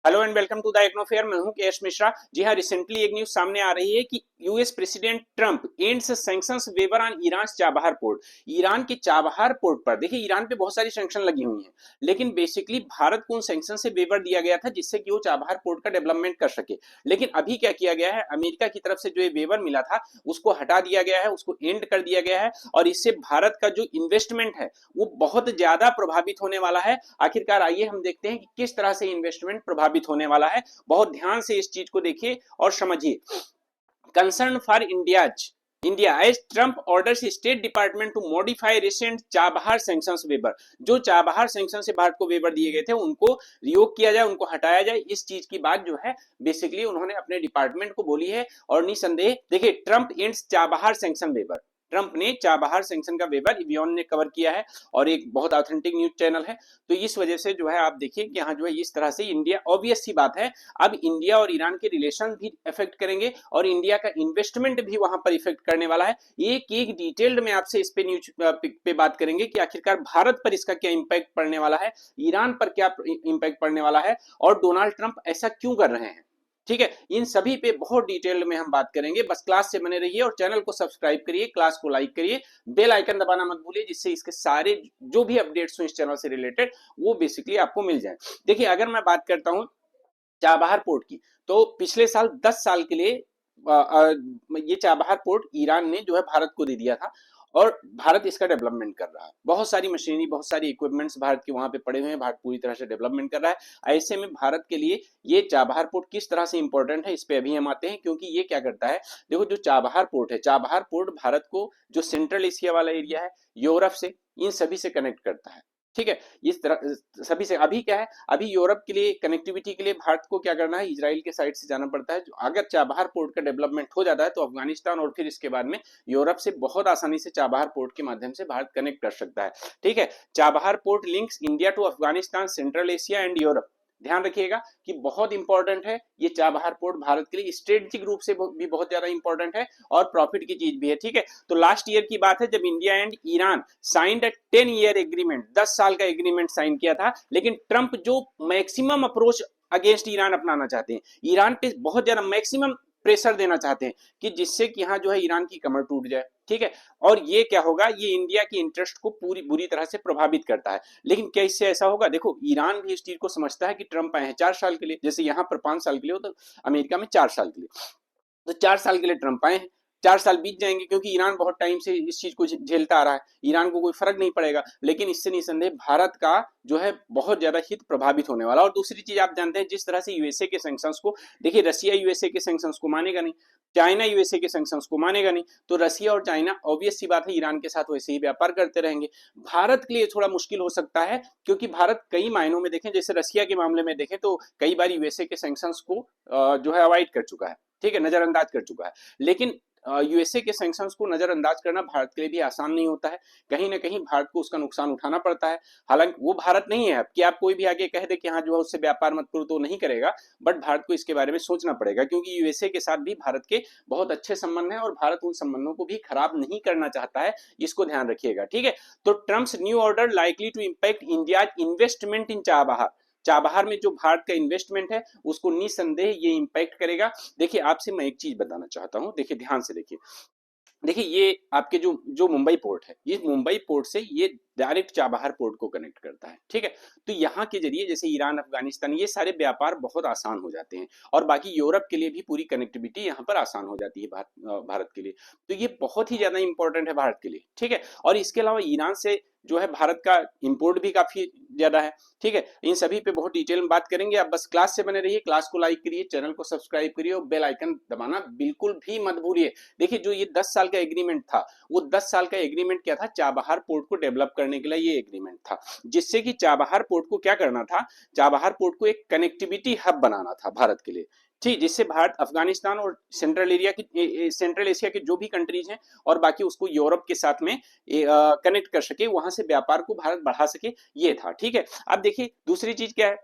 Hello and welcome to the एग्नोफेयर। मैं हूं केएस मिश्रा। जी हां, रिसेंटली एक न्यूज सामने आ रही है कि US president Trump ends sanctions waiver on Iran Chabahar port. Iran के चाबहार पोर्ट पर देखिए, ईरान पे बहुत सारी सैंक्शन लगी हुई हैं, लेकिन बेसिकली भारत को उन सैंक्शन से वेवर दिया गया था जिससे कि वो चाबहार पोर्ट का डेवलपमेंट कर सके। लेकिन अभी क्या किया गया है, अमेरिका की तरफ से जो ये वेवर मिला था उसको हटा दिया गया है, उसको एंड कर दिया गया है और इससे भारत का जो इन्वेस्टमेंट है वो बहुत ज्यादा प्रभावित होने वाला है। आखिरकार आइए हम देखते हैं कि किस तरह से इन्वेस्टमेंट प्रभावित होने वाला है। बहुत ध्यान से इस चीज को देखिए और समझिए। Concern for India as Trump orders State Department to modify recent Chabahar sanctions waiver. जो चाबहार सैंक्शन से भारत को वेबर दिए गए थे उनको रिवोक किया जाए, उनको हटाया जाए। इस चीज की बात जो है बेसिकली उन्होंने अपने डिपार्टमेंट को बोली है। और निसंदेह देखिए, Trump ends Chabahar sanction weber. Trump ने चाबहार सैंक्शन का वेबर इवियन ने कवर किया है और एक बहुत ऑथेंटिक न्यूज चैनल है। तो इस वजह से जो है आप देखिए कि यहाँ जो है इस तरह से इंडिया, ऑब्वियस सी बात है, अब इंडिया और ईरान के रिलेशन भी इफेक्ट करेंगे और इंडिया का इन्वेस्टमेंट भी वहां पर इफेक्ट करने वाला है। एक एक डिटेल्ड में आपसे इस पे न्यूज पे बात करेंगे कि आखिरकार भारत पर इसका क्या इंपैक्ट पड़ने वाला है, ईरान पर क्या इंपैक्ट पड़ने वाला है और डोनाल्ड ट्रंप ऐसा क्यों कर रहे हैं। ठीक है, इन सभी पे बहुत डिटेल में हम बात करेंगे। बस क्लास से बने रहिए और चैनल को सब्सक्राइब करिए, क्लास को लाइक करिए, बेल आइकन दबाना मत भूलिए, जिससे इसके सारे जो भी अपडेट्स हो इस चैनल से रिलेटेड वो बेसिकली आपको मिल जाए। देखिए, अगर मैं बात करता हूं चाबहार पोर्ट की, तो पिछले साल 10 साल के लिए ये चाबहार पोर्ट ईरान ने जो है भारत को दे दिया था और भारत इसका डेवलपमेंट कर रहा है। बहुत सारी मशीनरी, बहुत सारी इक्विपमेंट्स भारत के वहां पे पड़े हुए हैं। भारत पूरी तरह से डेवलपमेंट कर रहा है। ऐसे में भारत के लिए ये चाबहार पोर्ट किस तरह से इंपॉर्टेंट है, इस पे अभी हम आते हैं। क्योंकि ये क्या करता है, देखो, जो चाबहार पोर्ट है, चाबहार पोर्ट भारत को जो सेंट्रल एशिया वाला एरिया है, यूरोप से, इन सभी से कनेक्ट करता है। ठीक है, इस तरह सभी से। अभी क्या है, अभी यूरोप के लिए कनेक्टिविटी के लिए भारत को क्या करना है, इजराइल के साइड से जाना पड़ता है। अगर चाबहार पोर्ट का डेवलपमेंट हो जाता है तो अफगानिस्तान और फिर इसके बाद में यूरोप से बहुत आसानी से चाबहार पोर्ट के माध्यम से भारत कनेक्ट कर सकता है। ठीक है, Chabahar port links India to Afghanistan, Central Asia and Europe. ध्यान रखिएगा कि बहुत इंपॉर्टेंट है ये चाबहार पोर्ट, भारत के लिए स्ट्रेटेजिक रूप से भी बहुत ज्यादा इंपॉर्टेंट है और प्रॉफिट की चीज भी है। ठीक है, तो लास्ट ईयर की बात है जब India and Iran signed 10 year agreement, 10 साल का एग्रीमेंट साइन किया था। लेकिन ट्रंप जो मैक्सिमम अप्रोच अगेंस्ट ईरान अपनाना चाहते हैं, ईरान पे बहुत ज्यादा मैक्सिमम प्रेशर देना चाहते हैं कि जिससे कि यहाँ जो है ईरान की कमर टूट जाए। ठीक है, और ये क्या होगा, ये इंडिया की इंटरेस्ट को पूरी बुरी तरह से प्रभावित करता है। लेकिन क्या इससे ऐसा होगा, देखो, ईरान भी इस चीज को समझता है कि ट्रंप आए हैं 4 साल के लिए, जैसे यहाँ पर 5 साल के लिए हो तो अमेरिका में 4 साल के लिए। तो 4 साल के लिए ट्रंप आए हैं, 4 साल बीत जाएंगे क्योंकि ईरान बहुत टाइम से इस चीज को झेलता आ रहा है, ईरान को कोई फर्क नहीं पड़ेगा। लेकिन इससे निसंदेह भारत का जो है बहुत ज्यादा हित प्रभावित होने वाला। और दूसरी चीज आप जानते हैं, जिस तरह से यूएसए के सैंक्शंस को, देखिए, रसिया यूएसए के सैंक्शंस को मानेगा नहीं, चाइना यूएसए के सैंक्शंस को मानेगा नहीं, तो रसिया और चाइना ऑब्वियस सी बात है ईरान के साथ वैसे ही व्यापार करते रहेंगे। भारत के लिए थोड़ा मुश्किल हो सकता है क्योंकि भारत कई मायनों में देखें, जैसे रसिया के मामले में देखें तो कई बार यूएसए के सैंक्शंस को जो है अवॉइड कर चुका है। ठीक है, नजरअंदाज कर चुका है। लेकिन यूएसए के सैंक्शंस को नजरअंदाज करना भारत के लिए भी आसान नहीं होता है। कहीं ना कहीं भारत को उसका नुकसान उठाना पड़ता है। हालांकि वो भारत नहीं है कि आप कोई भी आगे कह दे कि हाँ जो है उससे व्यापार मत करो तो नहीं करेगा, बट भारत को इसके बारे में सोचना पड़ेगा क्योंकि यूएसए के साथ भी भारत के बहुत अच्छे संबंध हैं और भारत उन संबंधों को भी खराब नहीं करना चाहता है। इसको ध्यान रखिएगा। ठीक है, तो Trump's new order likely to impact India investment in Chabahar. Chabahar में जो भारत का इन्वेस्टमेंट है उसको निसंदेह ये इंपैक्ट करेगा। देखिए, आपसे मैं एक चीज बताना चाहता हूं, देखिए ध्यान से देखिए। देखिए, ये आपके जो जो मुंबई पोर्ट है, ये मुंबई पोर्ट से ये डायरेक्ट चाबहार पोर्ट को कनेक्ट करता है। ठीक है, तो यहाँ के जरिए जैसे ईरान, अफगानिस्तान, ये सारे व्यापार बहुत आसान हो जाते हैं और बाकी यूरोप के लिए भी पूरी कनेक्टिविटी यहाँ पर आसान हो जाती है भारत के लिए। तो ये बहुत ही ज्यादा इंपॉर्टेंट है भारत के लिए। ठीक है, और इसके अलावा ईरान से जो है भारत का इंपोर्ट भी काफी ज्यादा है। ठीक है, इन सभी पे बहुत डिटेल में बात करेंगे। आप बस क्लास से बने रहिए, क्लास को लाइक करिए, चैनल को सब्सक्राइब करिए और बेल आइकन दबाना बिल्कुल भी मत भूलिए। देखिए, जो ये 10 साल का एग्रीमेंट था, वो 10 साल का एग्रीमेंट क्या था, चाबहार पोर्ट को डेवलप करने के लिए ये एग्रीमेंट था, जिससे कि चाबहार पोर्ट को क्या करना था, चाबहार पोर्ट को एक कनेक्टिविटी हब बनाना था भारत के लिए। ठीक, जिससे भारत अफगानिस्तान और सेंट्रल एशिया के जो भी कंट्रीज हैं और बाकी उसको यूरोप के साथ में कनेक्ट कर सके, वहां से व्यापार को भारत बढ़ा सके, ये था। ठीक है, अब देखिए दूसरी चीज क्या है,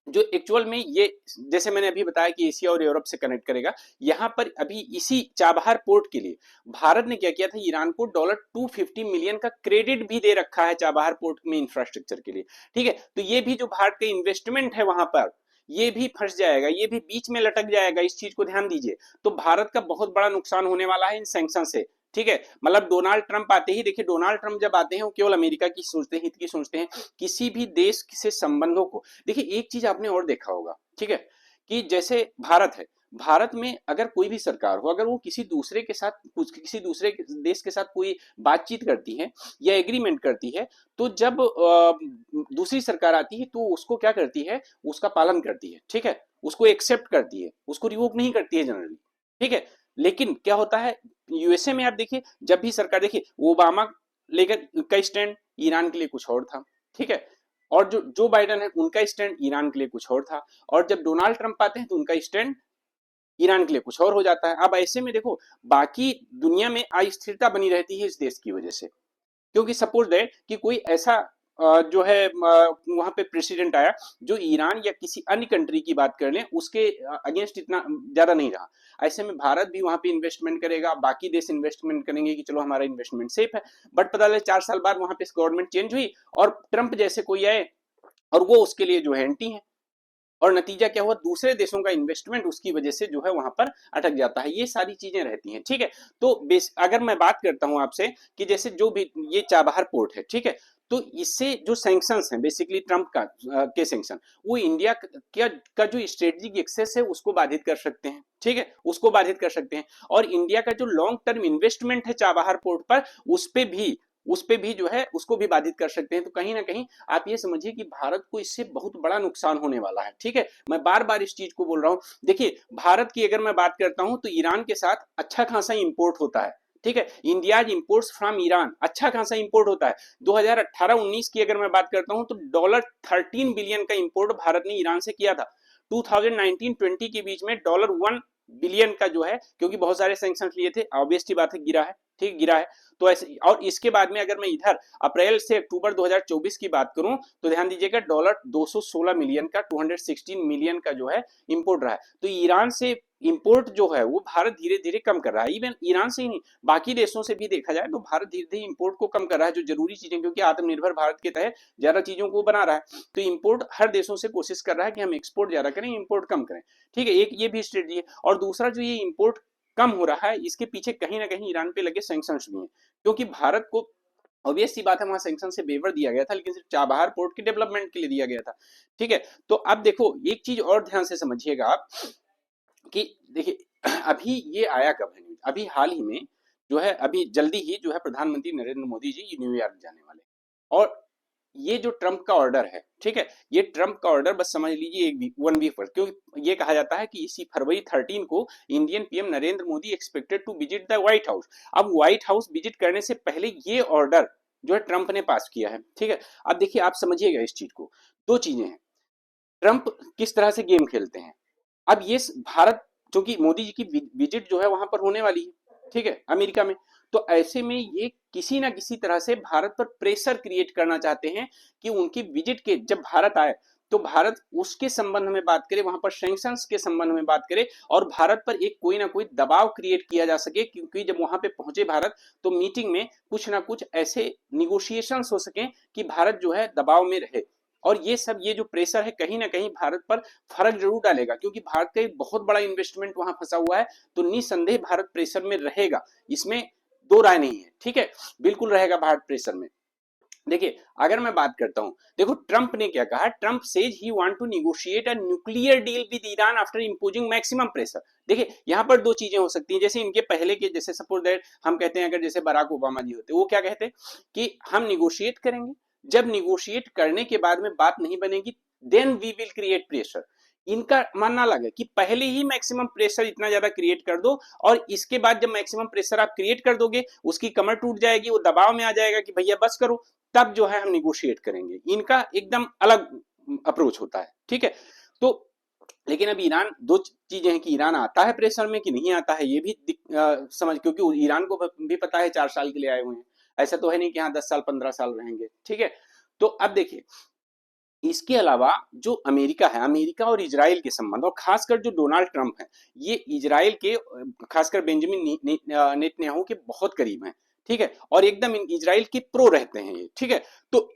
जो एक्चुअल में ये, जैसे मैंने अभी बताया कि एशिया और यूरोप से कनेक्ट करेगा, यहां पर अभी इसी चाबहार पोर्ट के लिए भारत ने क्या किया था, ईरान को $250 मिलियन का क्रेडिट भी दे रखा है चाबहार पोर्ट में इंफ्रास्ट्रक्चर के लिए। ठीक है, तो ये भी जो भारत का इन्वेस्टमेंट है वहां पर, ये भी फंस जाएगा, ये भी बीच में लटक जाएगा, इस चीज को ध्यान दीजिए। तो भारत का बहुत बड़ा नुकसान होने वाला है इन सैंक्शन से, ठीक है। मतलब डोनाल्ड ट्रंप आते ही, देखिए डोनाल्ड ट्रंप जब आते हैं वो केवल अमेरिका की सोचते हैं, हित की सोचते हैं, किसी भी देश से संबंधों को, देखिए एक चीज आपने और देखा होगा, ठीक है, कि जैसे भारत है, भारत में अगर कोई भी सरकार हो, अगर वो किसी दूसरे के साथ, किसी दूसरे देश के साथ कोई बातचीत करती है या एग्रीमेंट करती है, तो जब दूसरी सरकार आती है तो उसको क्या करती है, उसका पालन करती है, ठीक है, उसको एक्सेप्ट करती है, उसको रिवोक नहीं करती है जनरली, ठीक है। लेकिन क्या होता है यूएसए में, आप देखिए जब भी सरकार, देखिए ओबामा लेकर का स्टैंड ईरान के लिए कुछ और था, ठीक है, और जो बाइडेन है उनका स्टैंड ईरान के लिए कुछ और था, और जब डोनाल्ड ट्रंप आते हैं तो उनका स्टैंड ईरान के लिए कुछ और हो जाता है। अब ऐसे में देखो बाकी दुनिया में अस्थिरता बनी रहती है इस देश की वजह से, क्योंकि सपोज दैट कि कोई ऐसा जो है वहां पे प्रेसिडेंट आया जो ईरान या किसी अन्य कंट्री की बात कर लें, उसके अगेंस्ट इतना ज्यादा नहीं रहा, ऐसे में भारत भी वहां पे इन्वेस्टमेंट करेगा, बाकी देश इन्वेस्टमेंट करेंगे कि चलो हमारा इन्वेस्टमेंट सेफ है। बट पता लगे 4 साल बाद वहां पे गवर्नमेंट चेंज हुई और ट्रंप जैसे कोई आए और वो उसके लिए जो है एंटी है, और नतीजा क्या हुआ, दूसरे देशों का इन्वेस्टमेंट उसकी वजह से जो है वहां पर अटक जाता है, ये सारी चीजें रहती हैं, ठीक है। तो अगर मैं बात करता हूं आपसे कि जैसे जो भी ये चाबहार पोर्ट है, ठीक है, तो इससे जो सैंक्शंस हैं बेसिकली ट्रंप का के सैंक्शन, वो इंडिया का जो स्ट्रेटेजिक एक्सेस है उसको बाधित कर सकते हैं, ठीक है, उसको बाधित कर सकते हैं, और इंडिया का जो लॉन्ग टर्म इन्वेस्टमेंट है चाबहार पोर्ट पर उस पे भी जो है उसको भी बाधित कर सकते हैं। तो कहीं ना कहीं आप ये समझिए कि भारत को इससे बहुत बड़ा नुकसान होने वाला है, ठीक है। मैं बार बार इस चीज को बोल रहा हूं, देखिए भारत की अगर मैं बात करता हूं तो ईरान के साथ अच्छा खासा इंपोर्ट होता है, ठीक है, इंडिया इंपोर्ट्स फ्रॉम ईरान अच्छा खासा इंपोर्ट होता है। 2018-19 की अगर मैं बात करता हूं तो $13 बिलियन का इंपोर्ट भारत ने ईरान से किया था। 2019-20 के बीच में $1 बिलियन का जो है, क्योंकि बहुत सारे सैंक्शन लिए थे, ऑब्वियसली बात है गिरा है, ठीक गिरा है। तो ऐसे, और इसके बाद में अगर मैं इधर अप्रैल से अक्टूबर 2024 की बात करूं तो ध्यान दीजिएगा $216 मिलियन का, 216 मिलियन का जो है इंपोर्ट रहा है। तो ईरान से इंपोर्ट जो है वो भारत धीरे धीरे कम कर रहा है, इवन ईरान से ही नहीं बाकी देशों से भी देखा जाए तो भारत धीरे धीरे इंपोर्ट को कम कर रहा है, जो जरूरी चीजें, क्योंकि आत्मनिर्भर भारत के तहत ज्यादा चीजों को बना रहा है। तो इंपोर्ट हर देशों से कोशिश कर रहा है कि हम एक्सपोर्ट ज्यादा करें, इंपोर्ट कम करें, ठीक है, एक ये भी स्ट्रेटजी है। और दूसरा जो ये इंपोर्ट कम हो रहा है इसके पीछे कहीं ना कहीं ईरान पे लगे सैंक्शंस भी हैं, क्योंकि भारत को ऑब्वियस सी बात है वहां सैंक्शन से वेवर दिया गया था, लेकिन सिर्फ चाबहार पोर्ट के डेवलपमेंट के लिए दिया गया था, ठीक है। तो अब देखो एक चीज और ध्यान से समझिएगा आप कि देखिए अभी ये आया कब है, अभी हाल ही में जो है, अभी जल्दी ही जो है प्रधानमंत्री नरेंद्र मोदी जी न्यूयॉर्क जाने वाले, और ये जो ट्रंप का ऑर्डर है, ठीक है, ये ट्रंप का ऑर्डर बस समझ लीजिए एक वीक 1 वीक पर, क्योंकि ये कहा जाता है कि इसी फरवरी 13 को Indian PM Narendra Modi expected to visit the White House. अब व्हाइट हाउस विजिट करने से पहले ये ऑर्डर जो है ट्रंप ने पास किया है, ठीक है। अब देखिए आप समझिएगा इस चीज को, दो चीजें हैं, ट्रंप किस तरह से गेम खेलते हैं। अब ये भारत, क्योंकि मोदी जी की विजिट जो है वहां पर होने वाली है, ठीक है, अमेरिका में, तो ऐसे में ये किसी ना किसी तरह से भारत पर प्रेशर क्रिएट करना चाहते हैं कि उनकी विजिट के जब भारत आए तो भारत उसके संबंध में बात करे, वहां पर सैंक्शंस के संबंध में बात करे, और भारत पर एक कोई ना कोई दबाव क्रिएट किया जा सके, क्योंकि जब वहां पे पहुंचे भारत तो मीटिंग में कुछ ना कुछ ऐसे निगोशिएशंस हो सके कि भारत जो है दबाव में रहे। और ये सब, ये जो प्रेशर है कहीं ना कहीं भारत पर फर्क जरूर डालेगा, क्योंकि भारत का एक बहुत बड़ा इन्वेस्टमेंट वहां फंसा हुआ है, तो निसंदेह भारत प्रेशर में रहेगा, इसमें दो राय नहीं है, ठीक है, बिल्कुल रहेगा भारत प्रेशर में। देखिए अगर मैं बात करता हूं, देखो ट्रंप ने क्या कहा, Trump says he want to negotiate a nuclear deal with Iran after imposing maximum pressure. देखिए यहां पर दो चीजें हो सकती हैं, जैसे इनके पहले के, जैसे सपोज दैट हम कहते हैं अगर जैसे बराक ओबामा जी होते, वो क्या कहते कि हम निगोशिएट करेंगे, जब निगोशिएट करने के बाद में बात नहीं बनेगी then we will create pressure. इनका मानना अलग है कि पहले ही मैक्सिमम प्रेशर इतना ज्यादा क्रिएट कर दो, और इसके बाद जब मैक्सिमम प्रेशर आप क्रिएट कर दोगे उसकी कमर टूट जाएगी, वो दबाव में आ जाएगा कि भैया बस करो, तब जो है हम निगोशिएट करेंगे। इनका एकदम अलग अप्रोच होता है, ठीक है। तो लेकिन अब ईरान, दो चीजें हैं कि ईरान आता है प्रेशर में कि नहीं आता है, ये भी समझ, क्योंकि ईरान को भी पता है 4 साल के लिए आए हुए हैं, ऐसा तो है नहीं कि हाँ 10 साल 15 साल रहेंगे, ठीक है। तो अब देखिए इसके अलावा जो अमेरिका है, अमेरिका और इजराइल के संबंध, और खासकर जो डोनाल्ड ट्रंप है, ये इजराइल के खासकर बेंजामिन नेतन्याहू के बहुत करीब हैं, ठीक है, और एकदम इजराइल के प्रो रहते हैं ये, ठीक है। तो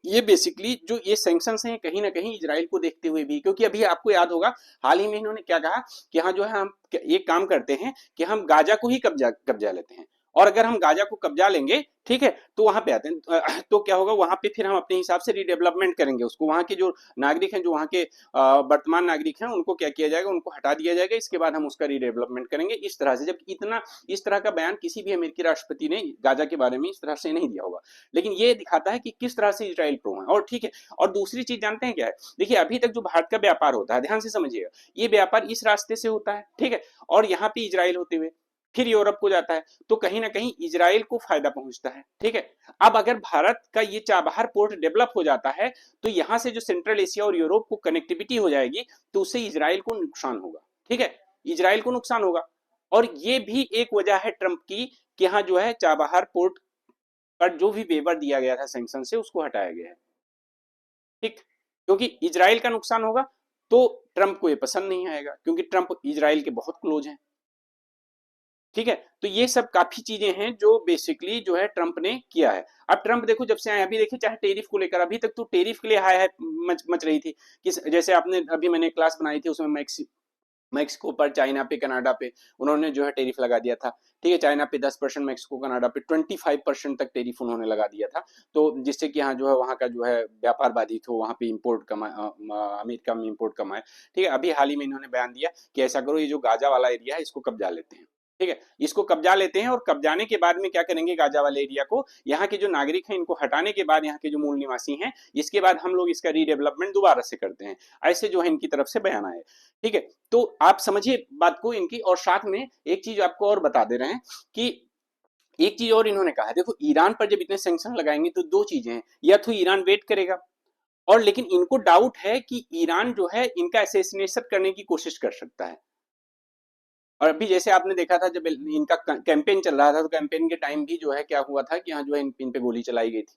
ये बेसिकली जो ये सैंक्शंस हैं कहीं ना कहीं इजराइल को देखते हुए भी, क्योंकि अभी आपको याद होगा हाल ही में इन्होंने क्या कहा कि हाँ जो है हम एक काम करते हैं कि हम गाजा को ही कब्जा कब्जा लेते हैं, और अगर हम गाजा को कब्जा लेंगे, ठीक है, तो वहां पे आते हैं तो क्या होगा, वहां पे फिर हम अपने हिसाब से रीडेवलपमेंट करेंगे उसको, वहां के जो नागरिक हैं, जो वहां के वर्तमान नागरिक हैं, उनको क्या किया जाएगा, उनको हटा दिया जाएगा, इसके बाद हम उसका रीडेवलपमेंट करेंगे, इस तरह से। जब इतना इस तरह का बयान किसी भी अमेरिकी राष्ट्रपति ने गाजा के बारे में इस तरह से नहीं दिया होगा, लेकिन ये दिखाता है कि किस तरह से इजराइल प्रो है। और ठीक है, और दूसरी चीज जानते हैं क्या है, देखिए अभी तक जो भारत का व्यापार होता है, ध्यान से समझिएगा, ये व्यापार इस रास्ते से होता है, ठीक है, और यहाँ पे इजराइल होते हुए फिर यूरोप को जाता है, तो कहीं ना कहीं इजराइल को फायदा पहुंचता है, ठीक है। अब अगर भारत का ये चाबहार पोर्ट डेवलप हो जाता है, तो यहां से जो सेंट्रल एशिया और यूरोप को कनेक्टिविटी हो जाएगी, तो उससे इजराइल को नुकसान होगा, ठीक है, इजराइल को नुकसान होगा। और ये भी एक वजह है ट्रंप की कि हाँ जो है चाबहार पोर्ट पर जो भी वेवर दिया गया था सैंक्शन से, उसको हटाया गया है, ठीक, क्योंकि इजराइल का नुकसान होगा, तो ट्रंप को ये पसंद नहीं आएगा, क्योंकि ट्रंप इजराइल के बहुत क्लोज हैं, ठीक है। तो ये सब काफी चीजें हैं जो बेसिकली जो है ट्रंप ने किया है। अब ट्रंप देखो जब से आए, अभी देखिए चाहे टेरिफ को लेकर, अभी तक तो टेरिफ के लिए हाय हाय मच रही थी कि जैसे आपने अभी मैंने क्लास बनाई थी, उसमें मैक्सिको पर, चाइना पे, कनाडा पे उन्होंने जो है टेरिफ लगा दिया था, ठीक है, चाइना पे 10%, मैक्सिको कनाडा पे 25% तक टेरिफ उन्होंने लगा दिया था, तो जिससे कि यहाँ जो है वहाँ का जो है व्यापार बाधित हो, वहाँ पे इम्पोर्ट कम, अमेरिका में इम्पोर्ट कम है, ठीक है। अभी हाल ही में इन्होंने बयान दिया कि ऐसा करो, ये जो गाजा वाला एरिया है इसको कब्जा लेते हैं, ठीक है, इसको कब्जा लेते हैं, और कब्जाने के बाद में क्या करेंगे, गाजा वाले एरिया को, यहाँ के जो नागरिक हैं इनको हटाने के बाद, यहाँ के जो मूल निवासी हैं, इसके बाद हम लोग इसका रीडेवलपमेंट दोबारा से करते हैं, ऐसे जो है इनकी तरफ से बयान आए, ठीक है। तो आप समझिए बात को इनकी, और साथ में एक चीज आपको और बता दे रहे हैं कि एक चीज और इन्होंने कहा, देखो ईरान पर जब इतने सैंक्शन लगाएंगे तो दो चीजें हैं, या तो ईरान वेट करेगा, और लेकिन इनको डाउट है कि ईरान जो है इनका असैसिनेशन करने की कोशिश कर सकता है। और अभी जैसे आपने देखा था जब इनका कैंपेन चल रहा था, तो कैंपेन के टाइम भी जो है क्या हुआ था कि यहाँ जो है इन पे गोली चलाई गई थी।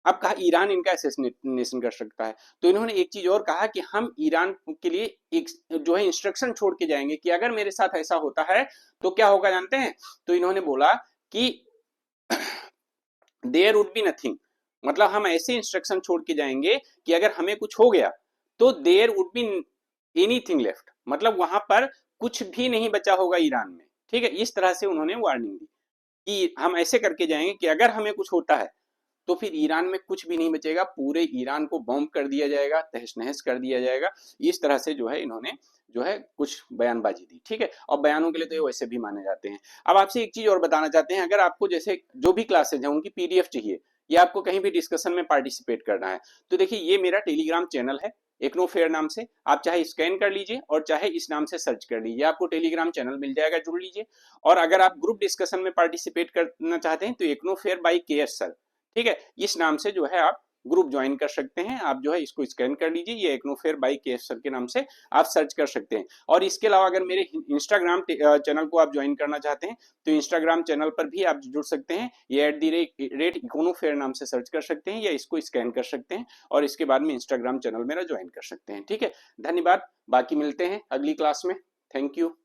अब कहा ईरान इनका असैसिनेशन कर सकता है, तो इन्होंने एक चीज और कहा कि हम ईरान के लिए एक जो है इंस्ट्रक्शन छोड़ के जाएंगे कि अगर मेरे साथ ऐसा होता है तो क्या होगा जानते हैं, तो इन्होंने बोला कि देयर वुड बी नथिंग, मतलब हम ऐसे इंस्ट्रक्शन छोड़ के जाएंगे कि अगर हमें कुछ हो गया तो there would be anything left, मतलब वहां पर कुछ भी नहीं बचा होगा ईरान में, ठीक है। इस तरह से उन्होंने वार्निंग दी कि हम ऐसे करके जाएंगे कि अगर हमें कुछ होता है तो फिर ईरान में कुछ भी नहीं बचेगा, पूरे ईरान को बॉम्ब कर दिया जाएगा, तहस नहस कर दिया जाएगा। इस तरह से जो है इन्होंने जो है कुछ बयानबाजी दी, ठीक है, और बयानों के लिए तो ये वैसे भी माने जाते हैं। अब आपसे एक चीज और बताना चाहते हैं, अगर आपको जैसे जो भी क्लासेज हैं उनकी पीडीएफ चाहिए, या आपको कहीं भी डिस्कशन में पार्टिसिपेट करना है, तो देखिए ये मेरा टेलीग्राम चैनल है एकनो फेयर नाम से, आप चाहे स्कैन कर लीजिए और चाहे इस नाम से सर्च कर लीजिए, आपको टेलीग्राम चैनल मिल जाएगा, जुड़ लीजिए। और अगर आप ग्रुप डिस्कशन में पार्टिसिपेट करना चाहते हैं तो एकनो फेयर बाई केएस सर, ठीक है, इस नाम से जो है आप ग्रुप ज्वाइन कर सकते हैं, आप जो है इसको स्कैन कर लीजिए, ये एक्नोफेयर बाई के सर के नाम से आप सर्च कर सकते हैं। और इसके अलावा अगर मेरे इंस्टाग्राम चैनल को आप ज्वाइन करना चाहते हैं तो इंस्टाग्राम चैनल पर भी आप जुड़ सकते हैं, ये @इकोनोफेयर नाम से सर्च कर सकते हैं, या इसको स्कैन कर सकते हैं और इसके बाद में इंस्टाग्राम चैनल मेरा ज्वाइन कर सकते हैं, ठीक है। धन्यवाद, बाकी मिलते हैं अगली क्लास में, थैंक यू।